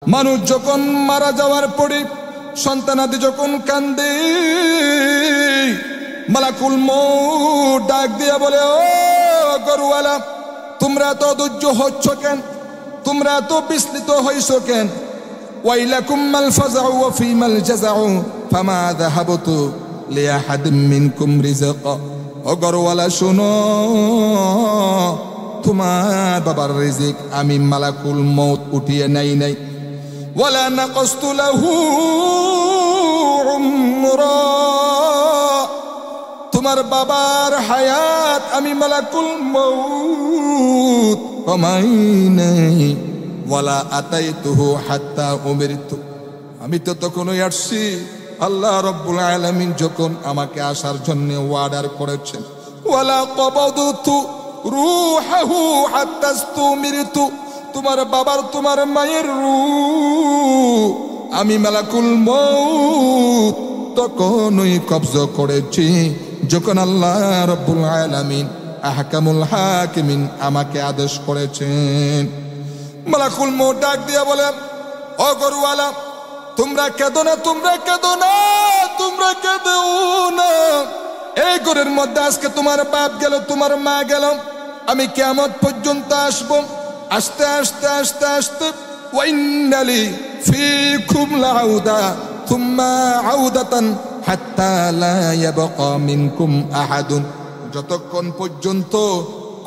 মানুষ যখন মারা যাওয়ার পরে সন্তানাদি যখন কান্দে, মালাকুল মউত ডাক দিয়া বলে, ও গরুওয়ালা, তোমরা এত ধৈর্য হচ্ছ কেন? তোমরা এত বিস্মিত হইছো কেন? ওয়াইলাকুম মাল ফাযাউ ওয়া ফীমাল জাযাউ ফামা যাহাবতু লিআহাদিম মিনকুম রিজকা। ও গরুওয়ালা শোনো, তোমার বাবার রিজিক আমি মালাকুল মউত উঠিয়ে নাই। ওয়ালা নাকাসতু লাহু উমরা, তোমার বাবার হায়াত আমি মালাকুল মউত কমাই নাই। ওয়ালা আতাইতুহু হাত্তা উমিরতু, আমি তো তখনই আসছি আল্লাহ রাব্বুল আলামিন যখন আমাকে আসার জন্য অর্ডার করেছেন। ওয়ালা কবাদতু রূহাহু হাত্তা ইস্তুমিরতু, তোমার বাবার তোমার মায়ের রূহ আমি মালাকুল মউত তখনই কবজা করেছি যখন আল্লাহ রাব্বুল আলামিন আহকামুল হাকিমিন আমাকে আদেশ করেছেন। মালাকুল মউত ডাক দিয়া বলে, ও গরুওয়ালা, তোমরা কেঁদো না, তোমরা কেঁদো না, তোমরা কেঁদো না। এই ঘরের মধ্যে আজকে তোমার বাপ গেল, তোমার মা গেল, আমি কিয়ামত পর্যন্ত আসবো। আস্তে আস্তে আস্তে আস্তে ওয়াইন্নালি ফীকুম লাউদা থুম্মা আউদাতান হাত্তা লা ইয়াবকা মিনকুম আহাদুন, যতক্ষণ পর্যন্ত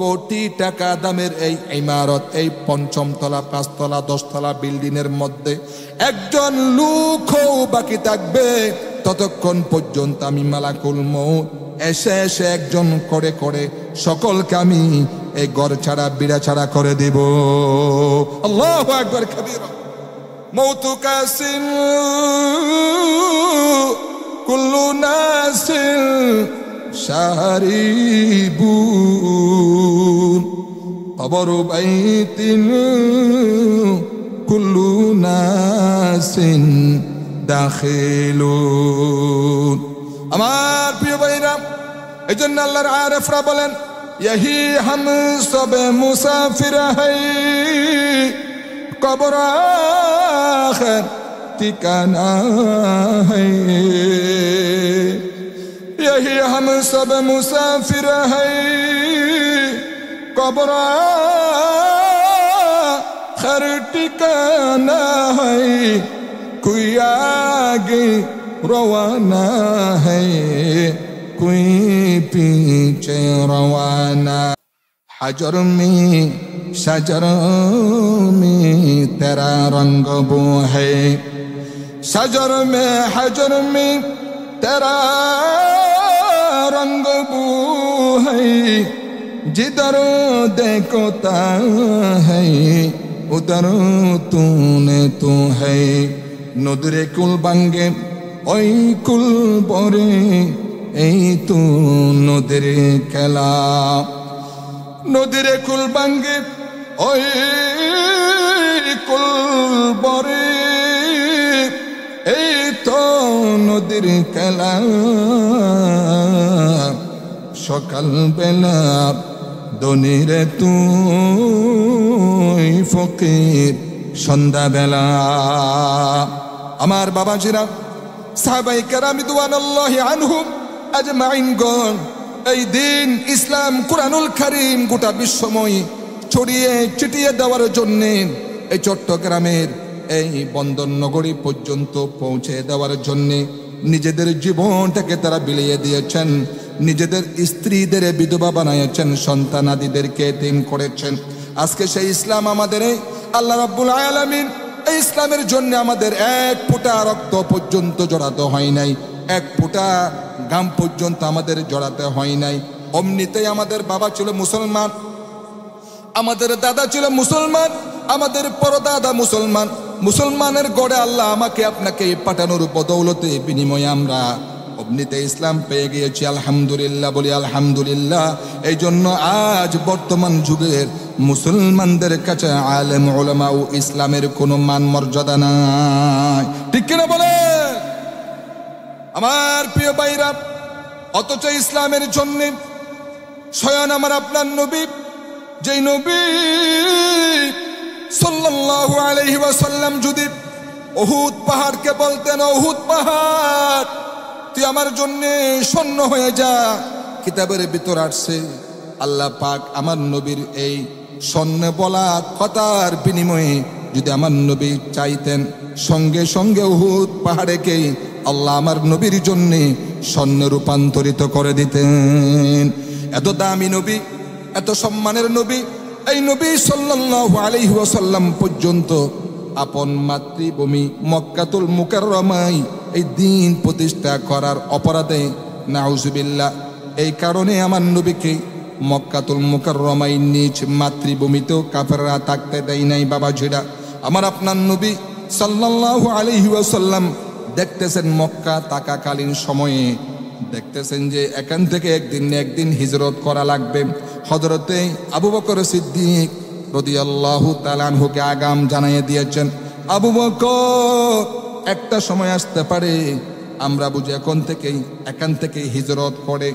কোটি টাকা দামের এই ইমারত, এই ৫ম তলা ৫ তলা ১০ তলা বিল্ডিং এর মধ্যে একজন লোকও বাকি থাকবে, ততক্ষণ পর্যন্ত আমি মালাকুল মউত এসে এসে একজন করে করে সকলকে আমি এই ঘর ছাড়া বিড়া ছাড়া করে দিব। আল্লাহু আকবার কবীরা। মউতু কাসিন কুল্লু নাসিন শারিবুন, কবরু বাইতিন কুল্লু নাসিন দাখিলুন। আমার প্রিয় ভাইরা, এই জন্য আল্লাহর আরিফরা বলেন, यही हम सब मुसाफिर है, कब्र आखिर ठिकाना है। यही हम सब मुसाफिर है, कब्र आखिर ठिकाना है। कोई आगे रवाना है, कोई पीछे रवाना। हजर में शजर में तेरा रंग वो है, शजर में हजर में तेरा रंग वो है। जिधर देखो ता है, उधर तूने तू है। नदरे कुल बंगे ओई कुल बोरे, এই তো নদীর খেলা। নদীর কুল ভাঙ্গে ওই কুল বরে, এই তো নদীর খেলা। সকাল বেলা দনিরে তুই ফকির, সন্ধ্যা বেলা। আমার বাবাজিরা, সাহাবায়ে কেরাম রিদওয়ানুল্লাহি আনহুম আজমাইনগণ, এই দিন ইসলাম কুরআনুল কারীম গোটা বিশ্বময় ছড়িয়ে ছিটিয়ে দেওয়ার জন্য এই চট্টগ্রামের এই বন্দর নগরী পর্যন্ত পৌঁছে দেওয়ার জন্য নিজেদের জীবনটাকে তারা বিলিয়ে দিয়েছেন, নিজেদের স্ত্রীদের বিধবা বানিয়েছেন, সন্তানাদিদেরকে এতিম করেছেন। আজকে সেই ইসলাম আমাদের আল্লাহ রাব্বুল আলামিন এই ইসলামের জন্য আমাদের এক ফোঁটা রক্ত পর্যন্ত জড়াতে হয় নাই, এক ফোঁটা গাম পর্যন্ত আমাদের জড়াতে হয় নাই। অমনিতেই আমাদের বাবা ছিল মুসলমান, আমাদের দাদা ছিল মুসলমান, আমাদের পরদাদা মুসলমান। মুসলমানের গড়ে আল্লাহ আমাকে আপনাকে পাঠানোর বদৌলতে বিনিময়ে আমরা অমনিতে ইসলাম পেয়ে গিয়েছি। আলহামদুলিল্লাহ বলি আলহামদুলিল্লাহ। এই জন্য আজ বর্তমান যুগের মুসলমানদের কাছে আলেম উলামা ও ইসলামের কোনো মান মর্যাদা নাই, ঠিক কিনা বলে আমার প্রিয় ভাইরা? অথচ ইসলামের জন্য স্বয়ং আমার আপনার নবী, যেই নবী সাল্লাল্লাহু আলাইহি ওয়াসাল্লাম যদি উহুদ পাহাড়কে বলতেন, উহুদ পাহাড় তুই আমার জন্য শূন্য হয়ে যা, কিতাবের ভিতর আসছে আল্লাহ পাক আমার নবীর এই স্বর্ণে বলা কথার বিনিময়ে যদি আমার নবী চাইতেন, সঙ্গে সঙ্গে উহুদ পাহাড়েকে আল্লাহ আমার নবীর জন্য স্বর্ণে রূপান্তরিত করে দিতেন। এত দামি নবী, এত সম্মানের নবী, এই নবী সাল্লাল্লাহু আলাইহি ওয়াসাল্লাম পর্যন্ত আপন মাতৃভূমি মক্কাতুল মুকাররমায় এই দিন প্রতিষ্ঠা করার অপরাধে নাউজুবিল্লাহ, এই কারণে আমার নবীকে মক্কাতুল মুকাররমায় নিজ মাতৃভূমিতেও কাফেররা থাকতে দেয় নাই। বাবা ঝিরা, আমার আপনার নবী সাল্লাল্লাহু আলাইহি ওয়াসাল্লাম দেখতেছেন মক্কা থাকাকালীন সময়ে দেখতেছেন যে এখান থেকে একদিন না একদিন হিজরত করা লাগবে। হযরতে আবু বকর সিদ্দিক রাদিয়াল্লাহু তাআলা আনহুকে আগাম জানিয়ে দিয়েছেন, আবু বকর একটা সময় আসতে পারে আমরা বুঝি এখান থেকে হিজরত করে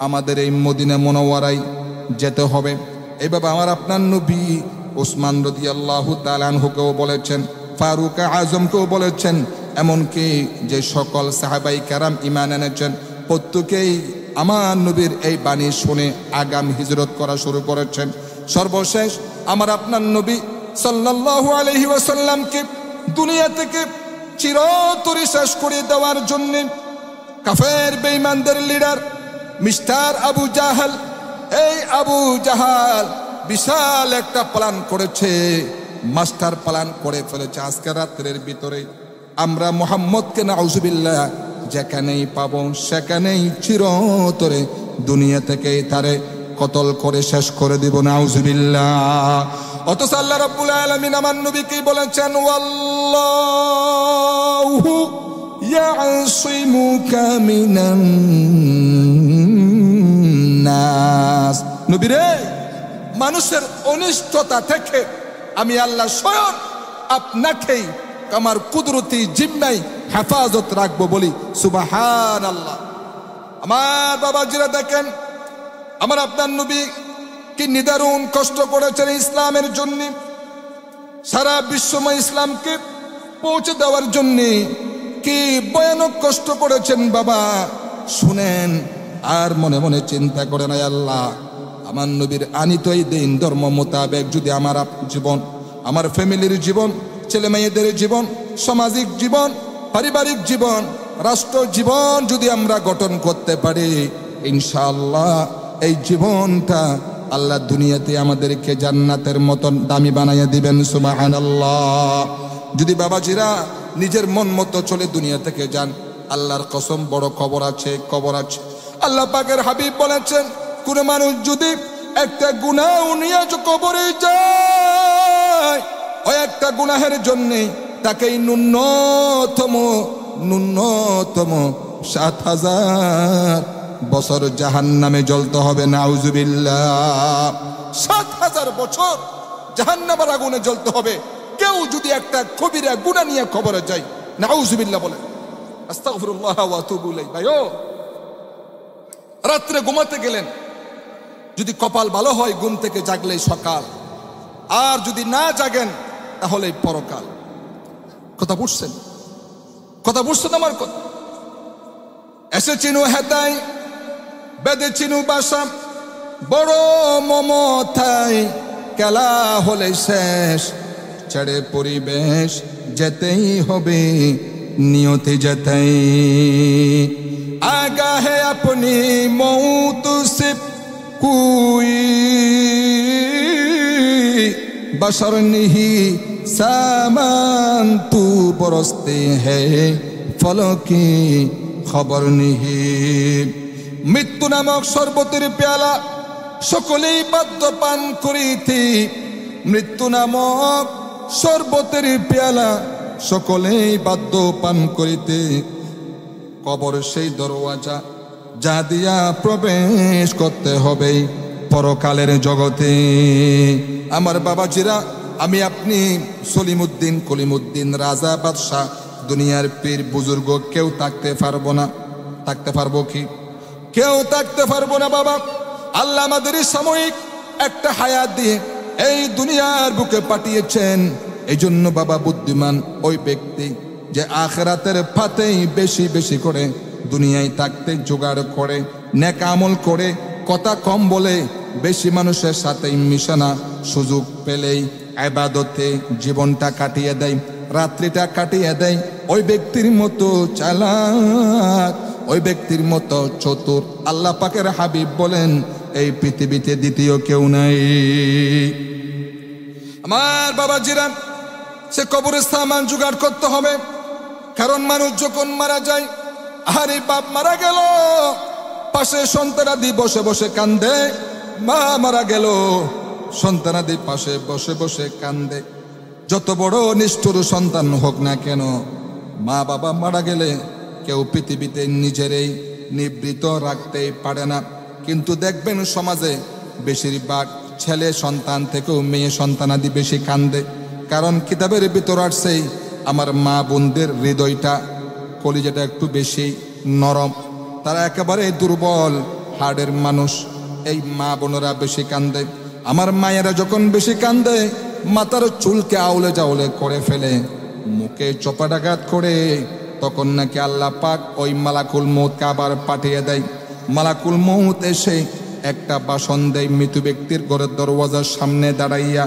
আমাদের এই মদিনা মুনাওয়ারায় যেতে হবে। এইভাবে আমার আপনার নবী উসমান রাদিয়াল্লাহু তাআলা আনহুকেও বলেছেন, ফারুক আজমকেও বলেছেন, এমনকি যে সকল সাহাবাই কেরাম ঈমান এনেছেন প্রত্যেকেই আমার নবীর এই বাণী শুনে আগাম হিজরত করা শুরু করেছেন। সর্বশেষ আমার আপনার নবী সাল্লাল্লাহু আলাইহি ওয়াসাল্লামকে দুনিয়া থেকে চিরতরে শেষ করে দেওয়ার জন্য কাফের বেঈমানদের লিডার মিস্টার আবু জাহাল, এই আবু জাহাল বিশাল একটা প্ল্যান করেছে, মাস্টার প্ল্যান করে ফেলেছে। আজকে রাত্রের ভিতরে আমরা মুহাম্মদকে নাউজুবিল্লাহ যেখানেই পাবো সেখানেই চিরতরে দুনিয়া থেকে তারে কতল করে শেষ করে দিব, নাউজুবিল্লাহ। অথচ আল্লাহ রাব্বুল আলামিন আমার নবীকে বলেছেন, ওয়াল্লাহু ইয়াসিমুকা মিনান নাস। নবী রে, মানুষের অনিষ্টতা থেকে আমি আল্লাহ স্বয়ং আপনাকেই আমার কুদরতি জিম্মায় হেফাজত রাখবো বলি সুবহানাল্লাহ। আমার বাবাজিরা দেখেন, আমার আপনার নবী কি নিদারুণ কষ্ট করেছেন ইসলামের জন্য, সারা বিশ্বময় ইসলামকে পৌঁছে দেওয়ার জন্য কি ভয়ানক কষ্ট করেছেন বাবা শুনেন। আর মনে মনে চিন্তা করেন, আল্লাহ আমার নবীর আনিত এই দিন ধর্ম মোতাবেক যদি আমার জীবন, আমার ফ্যামিলির জীবন, ছেলে মেয়েদের জীবন, সামাজিক জীবন, পারিবারিক জীবন, রাষ্ট্র জীবন যদি আমরা গঠন করতে পারি, ইনশাআল্লাহ এই জীবনটা আল্লাহ দুনিয়াতে আমাদেরকে জান্নাতের মতন দামি বানাইয়া দিবেন, সুবহানাল্লাহ। যদি বাবাজিরা নিজের মন মতো চলে দুনিয়া থেকে যান, আল্লাহর কসম বড় কবর আছে, কবর আছে। আল্লাহ পাকের হাবিব বলেছেন, কোন মানুষ যদি একটা গুনাহ নিয়ে কবরে যায়, ওই একটা গুনাহের জন্যে তাকে ন্যূনতম ৭,০০০ বছর জাহান্নামে জ্বলতে হবে, নাউজুবিল্লাহ। ৭,০০০ বছর জাহান্নামের আগুনে জ্বলতে হবে কেউ যদি একটা কবিরা গুনাহ নিয়ে কবরে যায়, নাউজুবিল্লাহ বলে। আস্তাগফিরুল্লাহ ওয়া আতুবু ইলাইহি। ভাইও, রাত্রে ঘুমাতে গেলেন, যদি কপাল ভালো হয় ঘুম থেকে জাগলে সকাল, আর যদি না জাগেন তাহলে পরকাল। কথা বুঝছেন? কথা বুঝছেন আমার কথা? এসে চিনু হেতাই, বেদে চিনু বাসা, বড় মমতাই খেলা হলে শেষ, ছেড়ে পরিবেশ যেতেই হবে, নিয়তে যেতেই আগা হে আপনি মৌত সে কোই बशर नहीं सामान तू बरसते हैं फलों की खबर नहीं। मृत्यु नामक शरबतेर प्याला सकलेई बाध्य पान करिते, मृत्यु नामक शरबतेर प्याला सकलेई बाध्य पान करिते, कबर सेई दरवाजा जा दिया प्रवेश करते हबे परकालेर जगते। আমার বাবাজিরা, আমি আপনি সলিমউদ্দিন কলিমউদ্দিন রাজা বাদশাহ দুনিয়ার পীর বুজুর্গ কেউ থাকতে পারবো না। থাকতে পারবো কি? কেউ থাকতে পারবো না বাবা। আল্লাহ আমাদের সাময়িক একটা হায়াত দিয়ে এই দুনিয়ার বুকে পাঠিয়েছেন। এই জন্য বাবা বুদ্ধিমান ওই ব্যক্তি যে আখিরাতের ফাতেই বেশি বেশি করে দুনিয়ায় থাকতে জোগাড় করে, নেক আমল করে, কথা কম বলে, বেশি মানুষের সাথে মিশানা, সুযোগ পেলেই ইবাদতে জীবনটা কাটিয়ে দেয়, রাত্রিটা কাটিয়ে দেয়। ওই ব্যক্তির মতো চালাক, ওই ব্যক্তির মতো চতুর আল্লাহ পাকের হাবিব বলেন এই পৃথিবীতে দ্বিতীয় কেউ নাই। আমার বাবাজিরা, সে কবরস্থান জোগাড় করতে হবে। কারণ মানুষ যখন মারা যায়, আরে বাপ মারা গেল, পাশে সন্তানাদি বসে বসে কান্দে। মা মারা গেল, সন্তানাদি পাশে বসে বসে কান্দে। যত বড় নিষ্ঠুর সন্তান হোক না কেন, মা বাবা মারা গেলে কেউ পৃথিবীতে নিজেরই নিবৃত রাখতেই পারে না। কিন্তু দেখবেন সমাজে বেশিরভাগ ছেলে সন্তান থেকেও মেয়ে সন্তানাদি বেশি কান্দে। কারণ কিতাবের ভিতর আসছে আমার মা বোনদের হৃদয়টা, কলিজাটা একটু বেশি নরম, তারা একেবারে দুর্বল হাড়ের মানুষ। এই মা বোনেরা বেশি কান্দে। আমার মায়েরা যখন বেশি কান্দে, মাথার চুলকে আউলে জাউলে করে ফেলে, মুখে চপাটাঘাত করে, তখন নাকি আল্লাহ পাক ওই মালাকুল মউতকে আবার পাঠিয়ে দেয়। মালাকুল মউত এসে একটা বাসন দেয় মৃত ব্যক্তির ঘরের দরওয়াজার সামনে দাঁড়াইয়া।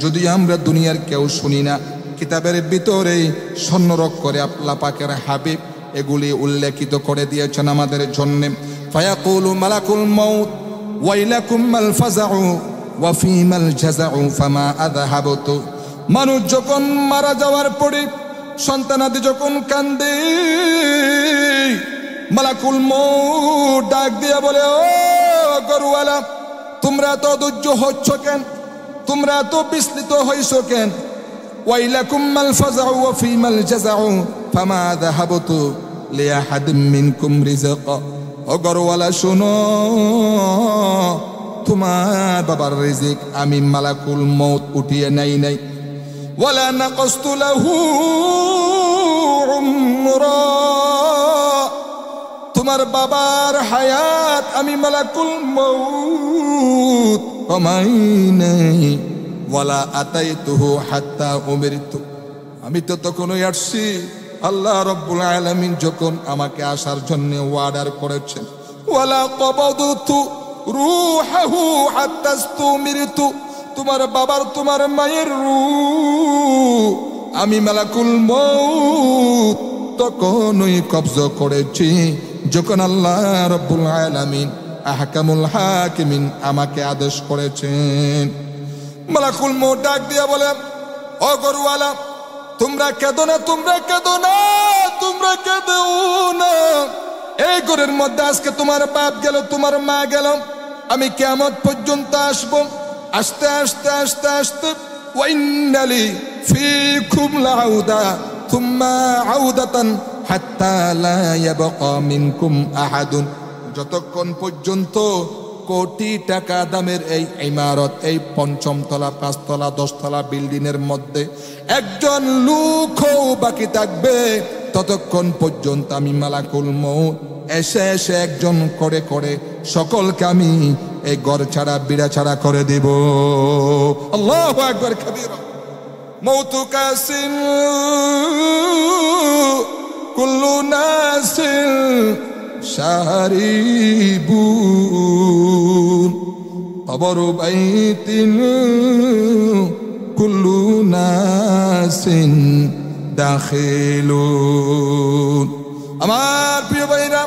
যদি আমরা দুনিয়ার কেউ শুনি না, কিতাবের ভিতরে স্বর্ণরক করে আল্লাহ পাকের হাবিব এগুলি উল্লেখিত করে দিয়েছেন আমাদের জন্য। ফায়াকুলু মালাকুল মউত ওয়াইলাকুম মাল ফাযাউ ওয়া ফীমাল জাযাউ ফামা আযহাবতু। মানুষ যখন মারা যাওয়ার পরে সন্তানাদি যখন কান্দে, মালাকুল মউত ডাক দিয়া বলে, ও গরুওয়ালা, তোমরা তো ধৈর্য হচ্ছ কেন? তোমরা তো বিস্মিত হইছ কেন? ওয়াইলাকুম মাল ফাযাউ ওয়া ফীমাল জাযাউ ফামা আযহাবতু লিআহাদিম মিনকুম রিজকা। ও গরুওয়ালা শোনো, তোমার বাবার রিজিক আমি মালাকুল মউত উঠিয়ে নাই। ওয়ালা নাকাসতু লাহু উমরা, তোমার বাবার হায়াত আমি মালাকুল মউত কমাই নাই। ওয়ালা আতাইতুহু হাত্তা উমিরতু, আমি তো তখনই আসছি আল্লাহ রাব্বুল আলামিন যখন আমাকে আসার জন্য অর্ডার করেছেন। ওয়ালা কবাদতু রূহাহু হাত্তা ইস্তুমিরতু, তোমার বাবার তোমার মায়ের রূহ আমি মালাকুল মউত তখনই কবজা করেছি যখন আল্লাহ রাব্বুল আলামিন আহকামুল হাকিমিন আমাকে আদেশ করেছেন। মালাকুল মউত ডাক দিয়া বলে, ও গরুওয়ালা, তোমরা কেঁদো না, তোমরা কেঁদো না, তোমরা কেঁদো না। এই ঘরের মধ্যে আজকে তোমার বাপ গেল, তোমার মা গেল, আমি কিয়ামত পর্যন্ত আসবো। আস্তে আস্তে আস্তে আস্তে ওয়াইন্নালি ফীকুম লাউদা থুম্মা আউদাতান হাত্তা লা ইয়াবকা মিনকুম আহাদুন। যতক্ষণ পর্যন্ত কোটি টাকা দামের এই ইমারত, এই ৫ম তলা ৫ তলা ১০ তলা বিল্ডিং এর মধ্যে একজন লোকও বাকি থাকবে, ততক্ষণ পর্যন্ত আমি মালাকুল মউত এসে এসে একজন করে করে সকলকে আমি এই ঘর ছাড়া বিড়া ছাড়া করে দিব। আল্লাহু আকবার কবীরা। মউতু কাসিন কুল্লু নাসিন শারিবুন কবরু বাইতিন কুল্লু নাসিন দাখিলুন। আমার প্রিয় ভাইরা,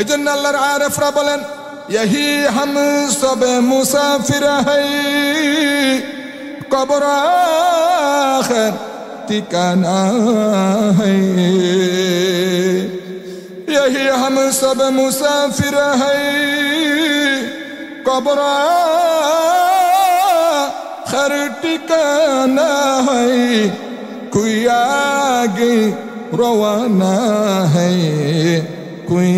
এই জন্য আল্লাহর আরিফরা বলেন, यही हम सब मुसाफिर है, कब्र आखिर ठिकाना है। यही हम सब मुसाफिर है, कब्र आखिर ठिकाना है। कोई आगे रवाना है, कोई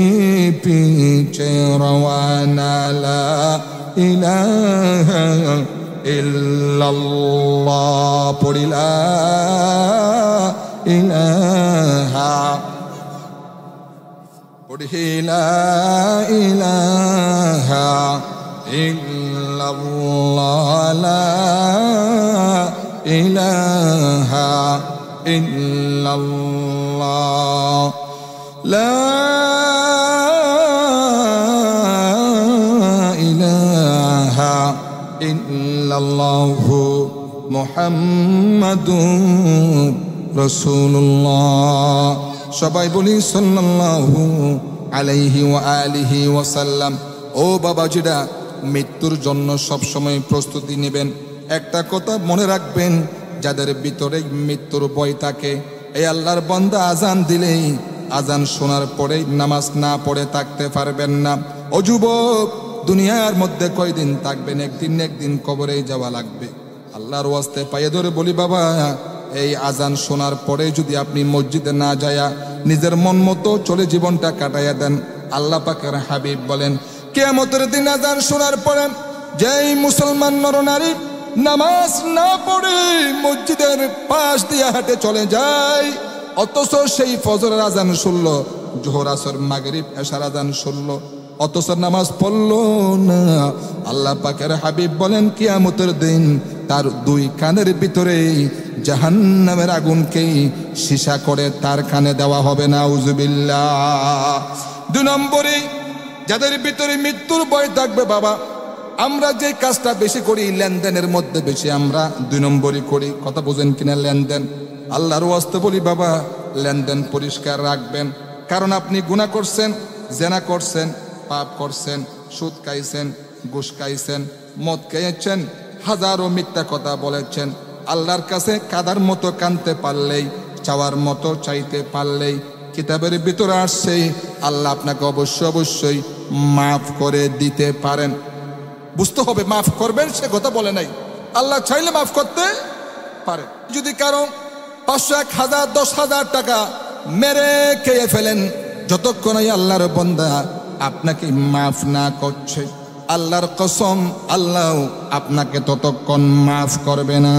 पीछे रवाना। ला इलाहा इल्लल्लाह, पढ़ी ला इलाहा, पढ़ी ला इलाहा ইল্লাল্লাহ লা ইলাহা ইল্লাল্লাহ লা ইলাহা ইল্লাল্লাহু মুহাম্মাদুর রাসূলুল্লাহ। সবাই বলি সাল্লাল্লাহু আলাইহি ওয়া আলিহি ওয়াসাল্লাম। ও বাবাজিরা, মৃত্যুর জন্য সবসময় প্রস্তুতি নেবেন। একটা কথা মনে রাখবেন, যাদের ভিতরে মৃত্যুর ভয় থাকে, এই আল্লাহর বান্দা আজান দিলেই, আজান শোনার পরেই নামাজ না পড়ে থাকতে পারবেন না। ও যুবক, দুনিয়ার মধ্যে কয়দিন থাকবেন? একদিন না একদিন কবরেই যাওয়া লাগবে। আল্লাহর ওয়াস্তে পায়ে ধরে বলি বাবা, এই আজান শোনার পরে যদি আপনি মসজিদে না যায়া নিজের মন মতো চলে জীবনটা কাটাইয়া দেন, আল্লাহ পাকের হাবিব বলেন কিয়ামতের দিন আজান শোনার পরে যেই মুসলমান নরনারী নামাজ না পড়ে মসজিদের পাশ দিয়ে হাঁটে চলে যায়, অথচ সেই ফজরের আজান শুনলো, জোহর আসর মাগরিব এশার আজান শুনলো, অথচ নামাজ পড়লো না, আল্লাহ পাকের হাবিব বলেন কিয়ামতের দিন তার দুই কানের ভিতরে জাহান্নামের আগুনকে সীসা করে তার কানে দেওয়া হবে না। নাউজুবিল্লাহ। দুই নম্বরে, যাদের ভিতরে মৃত্যুর ভয় থাকবে বাবা, আমরা যে কাজটা বেশি করি লেনদেনের মধ্যে বেশি আমরা দুই নম্বরই করি। কথা বোঝেন কিনা? লেনদেন। আল্লাহর ওয়াস্তে বলি বাবা, লেনদেন পরিষ্কার রাখবেন। কারণ আপনি গুনাহ করছেন, জেনা করছেন, পাপ করছেন, সুদ খাইছেন, ঘুষ খাইছেন, মদ খেয়েছেন, হাজারো মিথ্যা কথা বলেছেন। আল্লাহর কাছে কাদার মতো কানতে পারলেই, চাওয়ার মতো চাইতে পারলেই কিতাবের ভিতরে আসছে আল্লাহ আপনাকে অবশ্যই মাফ করে দিতে পারেন। বুঝতে হবে মাফ করবেন, সে কথা বলে নাই। আল্লাহ চাইলে মাফ করতে পারে। যদি কারো 500, 1000, 10,000 টাকা মেরে খেয়ে ফেলেন, যতক্ষণ আল্লাহর বান্দা আপনাকে মাফ না করছে, আল্লাহর কসম আল্লাহ আপনাকে ততক্ষণ মাফ করবে না।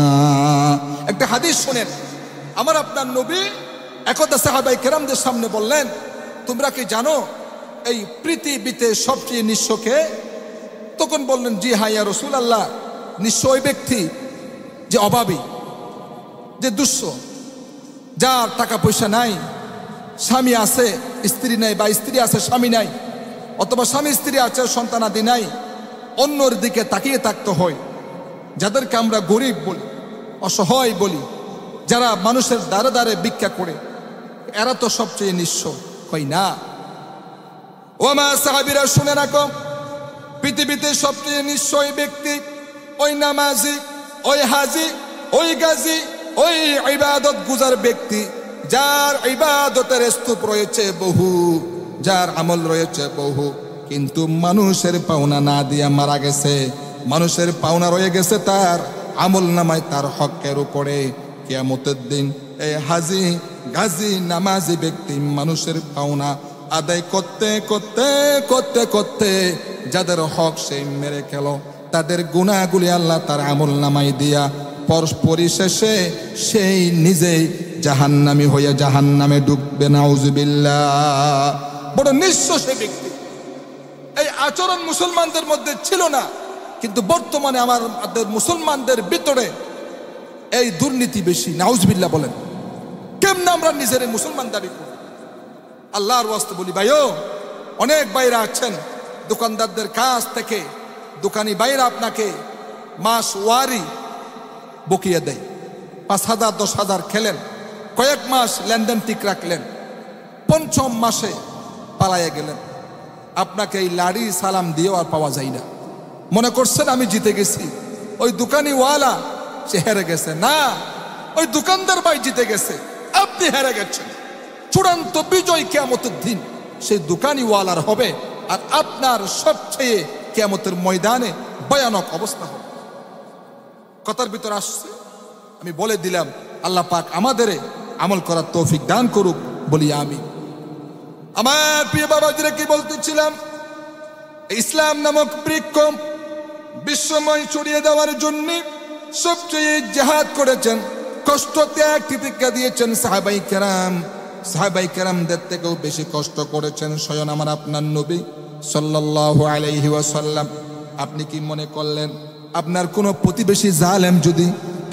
একটা হাদিস শুনেন, আমার আপনার নবী একদা সাহাবায়ে কেরামদের সামনে বললেন, তোমরা কি জানো এই পৃথিবীতে সবচেয়ে নিঃস্ব কে? তখন বললেন, জি হ্যাঁ ইয়া রাসূলুল্লাহ, নিঃস্ব ওই ব্যক্তি যে অভাবী, যে দুঃস্ব, যার টাকা পয়সা নাই, স্বামী আছে স্ত্রী নাই, বা স্ত্রী আছে স্বামী নাই, অথবা স্বামী স্ত্রী আছে সন্তানাদি নাই, অন্যর দিকে তাকিয়ে থাকতে হয়, যাদেরকে আমরা গরিব বলি, অসহায় বলি, যারা মানুষের দ্বারে দ্বারে ভিক্ষা করে, এরা তো সবচেয়ে নিঃস্ব। কই না। ও মা সাহাবীরা শুনে রাখো, পৃথিবীতে সবচেয়ে নিঃস্ব ওই ব্যক্তি, ওই নামাজি, ওই হাজি, ওই গাজী, ওই ইবাদত গুজার ব্যক্তি, যার ইবাদতের স্তূপ রয়েছে বহু, যার আমল রয়েছে বহু, কিন্তু মানুষের পাওনা না দিয়া মারা গেছে। মানুষের পাওনা রয়ে গেছে তার আমল নামায়, তার হকের উপরে। কিয়ামতের দিন এই হাজি, গাজী, নামাজি ব্যক্তি মানুষের পাওনা আদায় করতে করতে করতে করতে যাদের হক সেই মেরে খেল, তাদের গুনাহগুলি আল্লাহ তার আমল নামায় দিয়া পরিশেষে সেই নিজেই জাহান্নামী হয়ে জাহান্নামে ডুববে। নাউজুবিল্লাহ। বড় নিঃস্ব সে ব্যক্তি। এই আচরণ মুসলমানদের মধ্যে ছিল না, কিন্তু বর্তমানে আমাদের মুসলমানদের ভিতরে এই দুর্নীতি বেশি। নাউজুবিল্লাহ বলেন। কেমন আমরা নিজের মুসলমান দাবি করি? আল্লাহর ওয়াস্তে বলি ভাইও, অনেক বাইরা আছেন দোকানদারদের কাছ থেকে, দোকানি বাইরা আপনাকে মাস ওয়ারি বকিয়ে দেয়, 5,000, 10,000 খেলেন, কয়েক মাস লেনদেন ঠিক রাখলেন, 5ম মাসে পালাইয়া গেলেন, আপনাকে এই লাড়ি সালাম দিয়েও আর পাওয়া যায় না। মনে করছেন আমি জিতে গেছি, ওই দোকানিওয়ালা সে হেরে গেছে। না, ওই দোকানদার ভাই জিতে গেছে, আপনি হেরে গেছেন। চূড়ান্ত বিজয় কিয়ামতের দিন সেই দোকানিওয়ালার হবে, আর আপনার সবচেয়ে কিয়ামতের ময়দানে ভয়ানক অবস্থা হবে। কথার ভিতর আসছে, আমি বলে দিলাম। আল্লাহ পাক আমাদের আমল করার তৌফিক দান করুক, বলি আমি। আমার প্রিয় বাবাজিরা, কি বলতেছিলাম, ইসলাম নামক বৃক্ষ বিশ্বময় ছড়িয়ে দেওয়ার জন্য সবচেয়ে জিহাদ করেছেন, কষ্ট ত্যাগ তিতিক্ষা দিয়েছেন সাহাবায়ে কেরাম। সাহাবায়ে কেরামদের থেকেও বেশি কষ্ট করেছেন স্বয়ং আমার আপনার নবী সাল্লাল্লাহু আলাইহি ওয়াসাল্লাম। আপনি কি মনে করলেন আপনার কোনো প্রতিবেশী জালেম যদি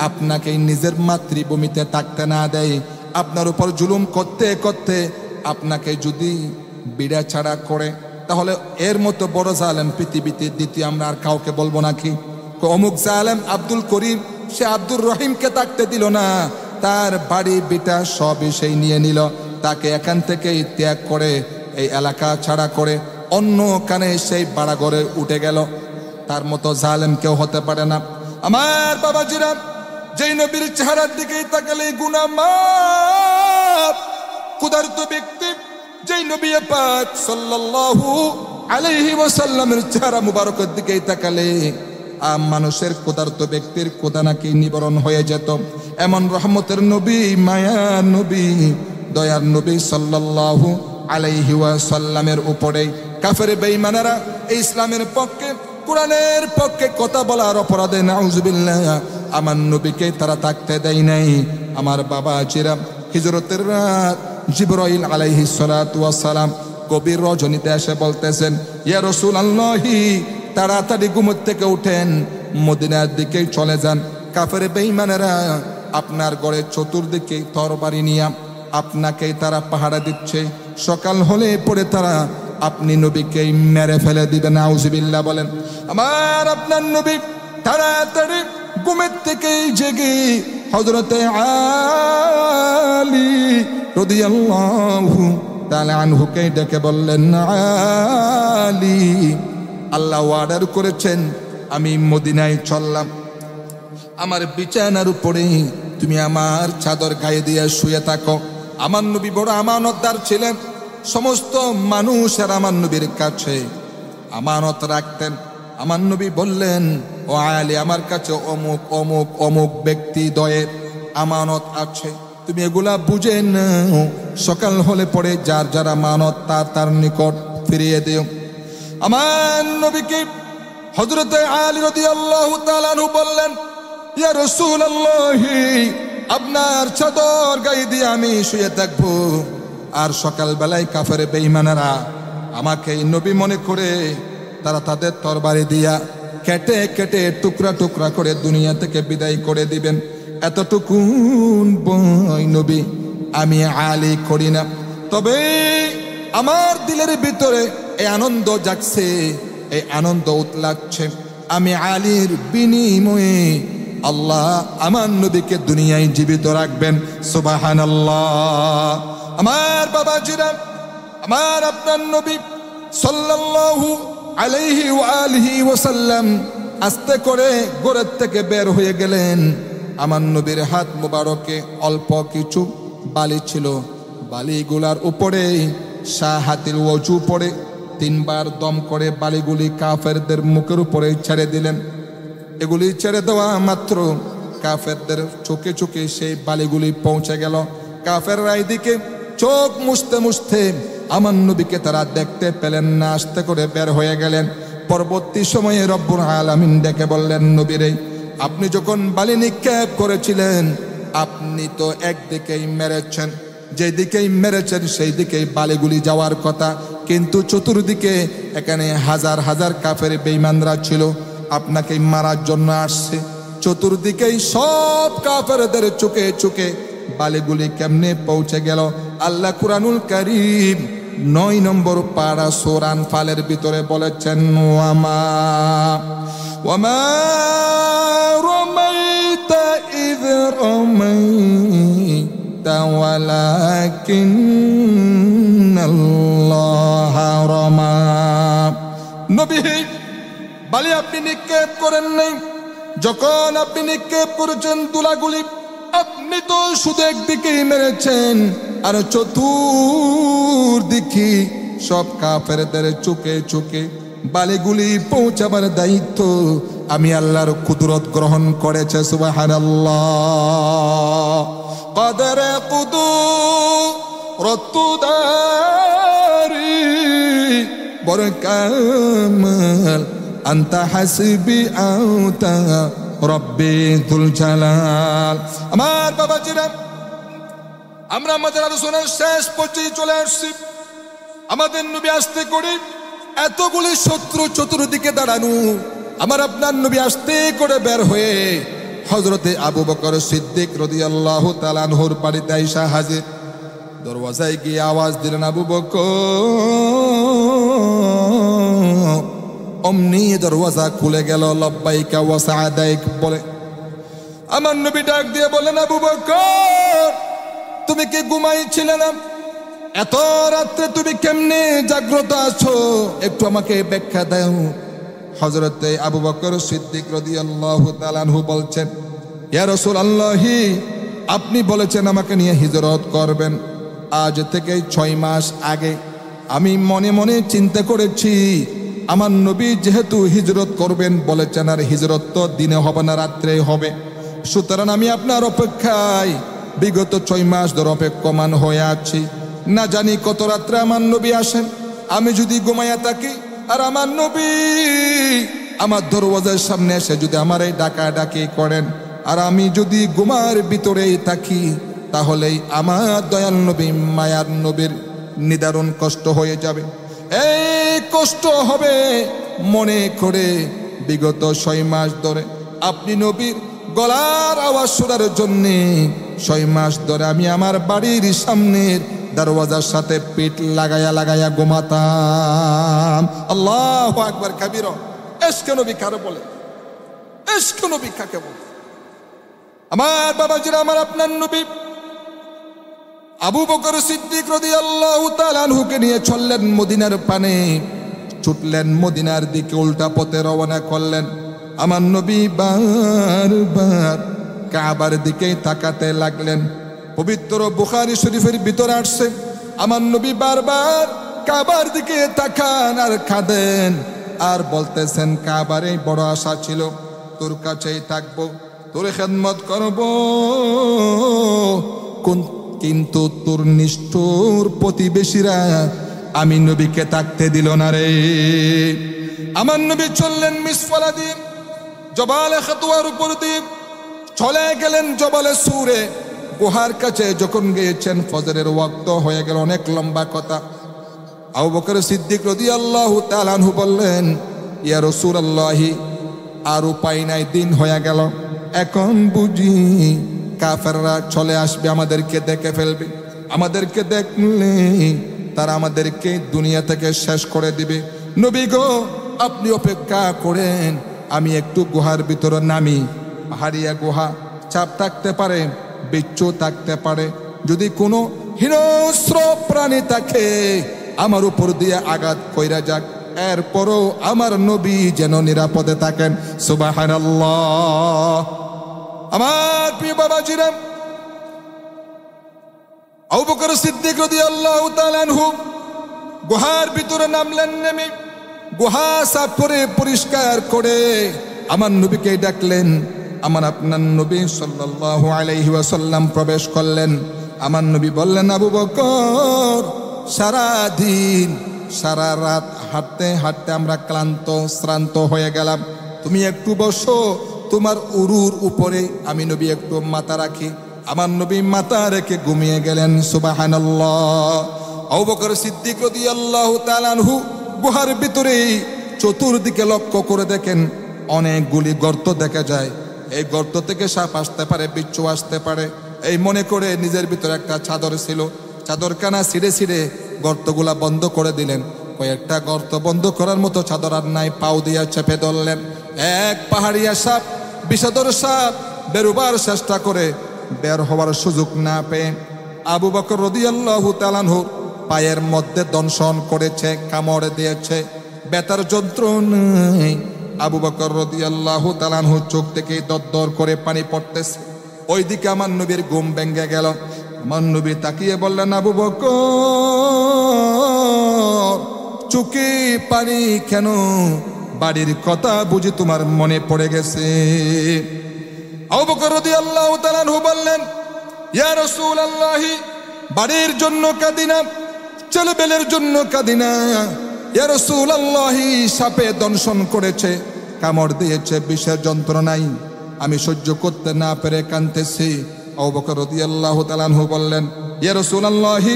আপনাকে নিজের মাতৃভূমিতে থাকতে না দেয়, আপনার উপর জুলুম করতে করতে আপনাকে যদি বিড়া ছাড়া করে, তাহলে এর মতো বড় জালেম পৃথিবীতে দ্বিতীয় আমরা আর কাউকে বলবো নাকি? অমুক জালেম আব্দুল করিম, সে আব্দুর রহিমকে থাকতে দিল না, তার বাড়ি বিটা সবই সেই নিয়ে নিল, তাকে এখান থেকেই ত্যাগ করে এই এলাকা ছাড়া করে অন্য কানে সেই বাড়াঘরে উঠে গেল। তার মতো জালেম কেউ হতে পারে না। আমার বাবাজিরা, যেই নবীর চেহারার দিকেই তাকালে গুনাহ মাফ, ক্ষুধার্ত ব্যক্তি যেই নবী পাক সাল্লাল্লাহু আলাইহি ওয়াসাল্লামের চেহারা মুবারকের দিকেই তাকালে মানুষের ক্ষুধার্ত ব্যক্তির ক্ষুধা নাকি নিবারণ হয়ে যেত। এমন রহমতের নবী, মায়ার নবী, দয়ার নবী সাল্লাল্লাহু আলাইহি ওয়াসাল্লামের উপরে কাফের বেঈমানেরা এই ইসলামের পক্ষে, কোরআনের পক্ষে কথা বলার অপরাধে নাউজুবিল্লাহ আমার নবীকে তারা থাকতে দেয় নাই। আমার বাবাজিরা, হিজরতের রাত জিবরাইল আলাইহিস সালাতু ওয়াস সালাম গভীর রজনীতে এসে বলতেছেন, ইয়া রাসূলুল্লাহি, তাড়াতাড়ি ঘুম থেকে উঠেন, মদিনার দিকে চলে যান। কাফের বেঈমানেরা আপনার ঘরের চতুর্দিকে তরবারি নিয়ে আপনাকে তারা পাহারা দিচ্ছে। সকাল হলে পরে তারা আপনি নবীকে মেরে ফেলে দিবেন। নাউজুবিল্লাহ বলেন। আমার আপনার নবী তাড়াতাড়ি ঘুমের থেকে জেগে হযরতে আলী রাদিয়াল্লাহু তাআলা আনহুকে ডেকে বললেন, আলী, আল্লাহ অর্ডার করেছেন, আমি মদিনায় চললাম, আমার বিছানার উপরে তুমি আমার চাদর গায়ে দিয়ে শুয়ে থাকো। আমার নবী বড় আমানতদার ছিলেন। সমস্ত মানুষের আমার নবীর কাছে আমানত রাখতেন। আমার নবী বললেন, ও আলী, আমার কাছে অমুক অমুক অমুক ব্যক্তি দয়ের আমানত আছে, তুমি এগুলা বুঝে নাও, সকাল হলে পরে যার যার আমানত তার নিকট ফিরিয়ে দিও। আমার নবীকে হযরতে আলী রাদিয়াল্লাহু তাআলা আনহু বললেন, ইয়া রাসূলুল্লাহ, আপনার চাদর গায়ে দিয়ে আমি শুয়ে থাকবো, আর সকাল বেলায় কাফের বেঈমানেরা আমাকে নবী মনে করে তারা তাদের তরবারি দিয়া কেটে কেটে টুকরা টুকরা করে দুনিয়া থেকে বিদায় করে দিবেন। এতটুকুন বই নবী আমি আলী করি না, তবে আমার দিলের ভিতরে এই আনন্দ জাগছে, এই আনন্দ উতলাচ্ছে। আমি আলীর বিনিময়ে আল্লাহ আমার নবীকে দুনিয়ায় জীবিত রাখবেন। সুবহানাল্লাহ। আমার বাবাজিরা, আমার আপনার নবী সাল্লাল্লাহু আলাইহি ওয়া আলিহি ওয়াসাল্লাম আস্তে করে ঘরের থেকে বের হয়ে গেলেন। আমার নবীর হাত মুবারকে অল্প কিছু বালি ছিল, বালিগুলার উপরে শাহাতিল ওযু পড়ে 3 বার দম করে বালিগুলি কাফেরদের মুখের উপরে ছেড়ে দিলেন। এগুলি ছেড়ে দেওয়া মাত্র কাফেরদের চোখে চোখে সেই বালিগুলি পৌঁছে গেল। কাফেররা এইদিকে চোখ মুছতে মুছতে আমার নবীকে তারা দেখতে পেলেন না, আস্তে করে বের হয়ে গেলেন। পরবর্তী সময়ে রব্বুল আলামিন ডেকে বললেন, নবীরে, আপনি যখন বালি নিক্ষেপ করেছিলেন আপনি তো একদিকেই মেরেছেন, যেদিকেই মেরেছেন সেই দিকেই বালিগুলি যাওয়ার কথা, কিন্তু চতুর্দিকে এখানে হাজার হাজার কাফের বেঈমানরা ছিল, আপনাকে মারার জন্য আসছে। চতুর্দিকেই সব কাফেরদের চোখে চোখে বালিগুলি কেমনে পৌঁছে গেল? আল্লাহ কুরআনুল কারীম 9 নম্বর পারা সূরা আনফালের ভিতরে বলেছেন, ওয়ামা রামাইতা ইয রামাইতা ওয়ালাকিন্নাল্লাহা রামা। নবী, বালি আপনি নিক্ষেপ করেন নাই, যখন আপনি নিক্ষেপ করেছেন দুলাগুলি আপনি তো শুধু একদিকেই মেরেছেন, আর চতুর্দিকে সব কাফেরদের চোখে চোখে বালিগুলি পৌঁছাবার দায়িত্ব আমি আল্লাহর কুদরত গ্রহণ করেছে। সুবহানাল্লাহ। কদরে কুদরতুদারি বড় কামাল আনতা হাসবি আউতা রব্বি যুল জালাল। আমার বাবাজিরা, আমরা আমাদের আলোচনার শেষ পর্যায়ে চলে আসছি। আমাদের নবী আসতে করে এতগুলি শত্রু চতুর্দিকে দাঁড়ানো, আমার আপনার নবী আস্তে করে বের হয়ে হযরতে আবু বকর সিদ্দিক রাদিয়াল্লাহু তাআলা আনহুর বাড়িতে আইসা হাজির। দরওয়াজায় গিয়ে আওয়াজ দিলেন, আবু বকর। অমনি দরওয়াজা খুলে গেল, লব্বাইকা ওয়া সাআদাইক বলে। আমার নবী ডাক দিয়ে বলেন, আবু বকর, তুমি কি ঘুমাইছিলে না? এত রাত্রে তুমি কেমনে জাগ্রত আছো? একটু আমাকে ব্যাখ্যা দাও। হযরতে আবু বকর সিদ্দিক রাদিয়াল্লাহু তাআলা আনহু বলছেন, ইয়া রাসূলুল্লাহ, আপনি বলেছেন আমাকে নিয়ে হিজরত করবেন। আজ থেকে 6 মাস আগে আমি মনে মনে চিন্তা করেছি, আমার নবী যেহেতু হিজরত করবেন বলেছেন, আর হিজরত তো দিনে হবে না, রাত্রে হবে। সুতরাং আমি আপনার অপেক্ষায় বিগত 6 মাস ধরে অপেক্ষমান হয়ে আছি। না জানি কত রাত্রে আমার নবী আসেন। আমি যদি ঘুমাইয়া থাকি আর আমার নবী আমার দরওয়াজার সামনে এসে যদি আমার এই ডাকাডাকি করেন, আর আমি যদি ঘুমার ভিতরেই থাকি, তাহলেই আমার দয়াল নবী মায়ার নবীর নিদারুণ কষ্ট হয়ে যাবে। এই কষ্ট হবে মনে করে বিগত 6 মাস ধরে আপনি নবীর গলার আওয়াজ শোনার জন্যে 6 মাস ধরে আমি আমার বাড়ির সামনের দরওয়াজার সাথে পিঠ লাগায়া লাগায়া ঘুমাতাম। আল্লাহু আকবার কাবীরা। ইশকে নবী কারে বলে? ইশকে নবী কাকে বলে? আমার বাবাজিরা, আমার আপনার নবী আবু বকর সিদ্দিক রাদিয়াল্লাহু তাআলা আনহুকে নিয়ে চললেন মদিনার পানে, ছুটলেন মদিনার দিকে, উল্টা পথে রওনা করলেন। আমার নবী বারবার কাবার দিকে তাকাতে লাগলেন। পবিত্র বুখারী শরীফের ভিতরে আসছে, আমার নবী বারবার কাবার দিকে তাকান আর কাঁদেন আর বলতেছেন, কাবারে বড় আশা ছিল, তোর কাছেই থাকবো, তোর খেদমত করব, কিন্তু তোর নিষ্ঠুর প্রতিবেশীরা আমি নবীকে থাকতে দিল না রে। আমার নবী চললেন মিসফালা দিয়ে, জবালে খাতুয়ার উপর দিয়ে চলে গেলেন জবালে সুরে। গুহার কাছে যখন গিয়েছেন, ফজরের ওয়াক্ত হয়ে গেল। অনেক লম্বা কথা। আবু বকর সিদ্দিক রাদিয়াল্লাহু তাআলা আনহু বললেন, ইয়া রাসূলুল্লাহ, আর উপায় নাই, দিন হয়ে গেল, এখন বুঝি কাফেররা চলে আসবে, আমাদেরকে দেখে ফেলবে। আমাদেরকে দেখলে তারা আমাদেরকে দুনিয়া থেকে শেষ করে দিবে। নবী গো, আপনি অপেক্ষা করেন, আমি একটু গুহার ভিতরে নামি। পাহাড়িয়া গুহা, চাপ থাকতে পারে, বিচ্ছু থাকতে পারে, যদি কোনো হিংস্র প্রাণী থাকে আমার উপর দিয়ে আঘাত কইরা যাক, এরপরও আমার নবী যেন নিরাপদে থাকেন। সুবহানাল্লাহ। আমার প্রিয় বাবাজিরা, আবু বকর সিদ্দিক রাদিয়াল্লাহু তাআলা আনহু গুহার ভিতরে নামলেন। নেমে গুহা সাফ করে পরিষ্কার করে আমার নবীকে ডাকলেন। আমার আপনার নবী সাল্লাল্লাহু আলাইহি ওয়াসাল্লাম প্রবেশ করলেন। আমার নবী বললেন, আবু বকর, সারা দিন সারা রাত হাঁটতে হাঁটতে আমরা শ্রান্ত হয়ে গেলাম, তুমি একটু বসো, তোমার উরুর উপরে আমি নবী একটু মাথা রাখি। আমার নবী মাথা রেখে ঘুমিয়ে গেলেন। সুবহানাল্লাহ। আবু বকর সিদ্দিক রাদিয়াল্লাহু তাআলা আনহু গুহার ভিতরে চতুর্দিকে লক্ষ্য করে দেখেন অনেকগুলি গর্ত দেখা যায়। এই গর্ত থেকে সাপ আসতে পারে, বিচ্ছু আসতে পারে, এই মনে করে নিজের ভিতরে একটা চাদর ছিল, চাদরখানা ছিঁড়ে ছিঁড়ে গর্তগুলা বন্ধ করে দিলেন। কয়েকটা গর্ত বন্ধ করার মতো চাদর আর নাই, পাও দিয়া চেপে ধরলেন। এক পাহাড়িয়া সাপ, বিষধর সাপ বেরোবার চেষ্টা করে বের হওয়ার সুযোগ না পেয়ে আবু বকর রাদিয়াল্লাহু তাআলা আনহু পায়ের মধ্যে দংশন করেছে, কামড় দিয়েছে, ব্যথার যন্ত্রণায় আবু বকর রাদিয়াল্লাহু তাআলা আনহু চোখ থেকে দরদর করে পানি পড়তেছে। ওইদিকে আমার নবীর ঘুম ভেঙে গেল। আমার নবী তাকিয়ে বললেন, আবু বকর, চোখে পানি কেন? বাড়ির কথা বুঝি তোমার মনে পড়ে গেছে? আবু বকর রাদিয়াল্লাহু তাআলা আনহু বললেন, ইয়া রাসূলুল্লাহ, বাড়ির জন্য কাঁদি না, ছেলেবেলের জন্য কাঁদি না। ইয়া রাসূলুল্লাহ, সাপে দংশন করেছে, কামড় দিয়েছে, বিষের যন্ত্রণায় আমি সহ্য করতে না পেরে কাঁদতেছি। আবু বকর রাদিয়াল্লাহু তাআলা আনহু বললেন, ইয়া রাসূলুল্লাহ,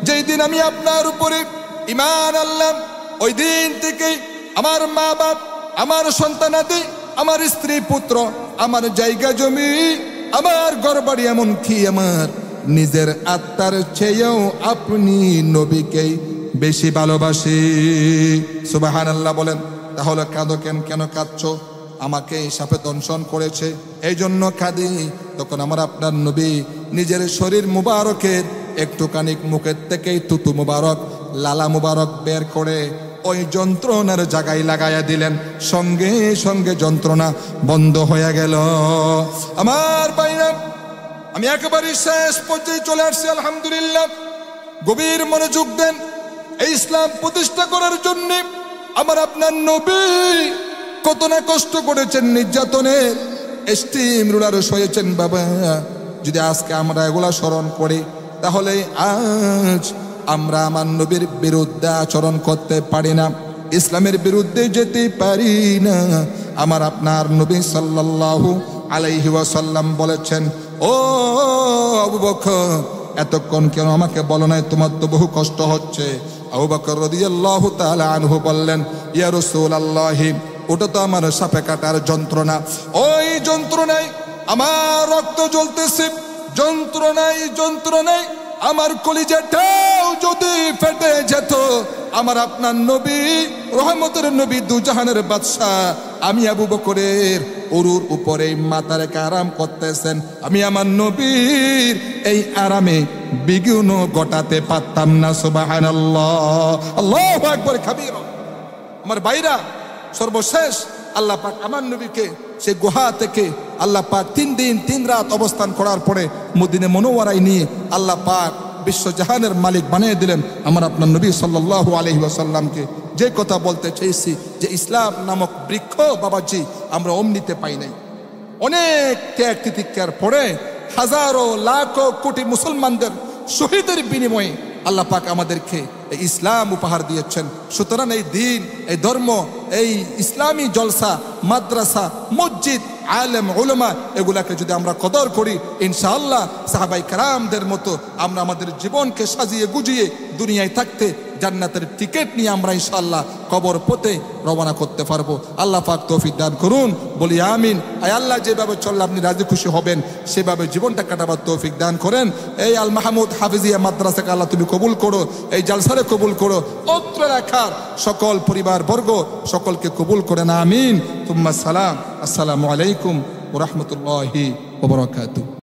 যেই দিন আমি আপনার উপরে ঈমান আনলাম, ওই দিন থেকে আমার মা বাপ আমার সন্তানাদি, আমার স্ত্রী পুত্র, আমার জায়গা জমি, আমার ঘরবাড়ি, এমনকি আমার নিজের আত্মার চেয়েও আপনি নবীকে বেশি ভালোবাসি। সুবহানাল্লাহ বলেন। তাহলে কাঁদো কেন কাঁদছো? আমাকে সাপে দংশন করেছে এই জন্য কাঁদি। তখন আমার আপনার নবী নিজের শরীর মুবারকের একটুখানি মুখের থেকেই তুতু মুবারক, লালা মুবারক বের করে ওই যন্ত্রণার জায়গায় লাগাইয়া দিলেন। সঙ্গে সঙ্গে যন্ত্রণা বন্ধ হয়ে গেল। আমার ভাইরা, আমি একেবারে শেষ পর্যায়ে চলে আসছি। আলহামদুলিল্লাহ, গভীর মনোযোগ দেন। এই ইসলাম প্রতিষ্ঠা করার জন্য আমার আপনার নবী কত না কষ্ট করেছেন, নির্যাতনের স্টিম রুলার সয়েছেন। বাবা, যদি আজকে আমরা এগুলা স্মরণ করি তাহলে আজ আমরা আমার নবীর বিরুদ্ধে আচরণ করতে পারি না, ইসলামের বিরুদ্ধে যেতে পারি না। আমার আপনার নবী সাল্লাল্লাহু আলাইহি ওয়াসাল্লাম বলেছেন, ও আবু বকর, এতক্ষণ কেন আমাকে বলো নাই? তোমার তো বহু কষ্ট হচ্ছে। আবু বকর রাদিয়াল্লাহু তাআলা আনহু বললেন, ইয়া রাসূলুল্লাহ, ওটা তো আমার সাপে কাটার যন্ত্রণা। ওই যন্ত্রণায় আমার রক্ত জ্বলতেছে, যন্ত্রণায় আমার কলিজাটাও যদি ফেটে যেত। আমার আপনার নবী, রহমতের নবী, দুজাহানের বাদশাহ, আমি আবু বকরের উরুর উপরে মাথা রেখে আরাম করতেছেন। আমি আমার নবীর এই আরামে বিঘ্ন ঘটাতে পারতাম না। সুবহানাল্লাহ, আল্লাহু আকবার কাবীরা। আমার ভাইরা, সর্বশেষ আল্লাহ পাক আমার নবীকে সে গুহা থেকে আল্লাহ পাক 3 দিন 3 রাত অবস্থান করার পরে মদিনা মুনাওয়ারায় নিয়ে আল্লাহ পাক বিশ্বজাহানের মালিক বানিয়ে দিলেন। আমার আপনার নবী সাল্লাল্লাহু আলাইহি ওয়াসাল্লামকে যে কথা বলতে চেয়েছি, যে ইসলাম নামক বৃক্ষ বাবাজি আমরা অমনিতে পাই নাই। অনেক ত্যাগ তিতিক্ষার পরে হাজারো লাখো কোটি মুসলমানদের শহীদের বিনিময়ে আল্লাহ পাক আমাদেরকে এই ইসলাম উপহার দিয়েছেন। সুতরাং এই দিন, এই ধর্ম, এই ইসলামী জলসা, মাদ্রাসা, মসজিদ, আলেম, উলামা, এগুলাকে যদি আমরা কদর করি, ইনশাআল্লাহ সাহাবাই কেরামদের মতো আমরা আমাদের জীবনকে সাজিয়ে গুজিয়ে দুনিয়ায় থাকতে জান্নাতের টিকিট নিয়ে আমরা ইনশাআল্লাহ কবর পথে রওনা করতে পারবো। আল্লাহ পাক তৌফিক দান করুন, বলি আমিন। আয় আল্লাহ, যেভাবে চললে আপনি রাজি খুশি হবেন সেভাবে জীবনটা কাটাবার তৌফিক দান করেন। এই আল মাহমুদ হাফিজিয়া মাদ্রাসাকে আল্লাহ তুমি কবুল করো, এই জালসারে কবুল করো, অত্র রাখার সকল পরিবার বর্গ সকলকে কবুল করেন, আমিন। তুম্মা সালাম। আসসালামু আলাইকুম ওয়া রাহমাতুল্লাহি ওয়া বারাকাতুহু।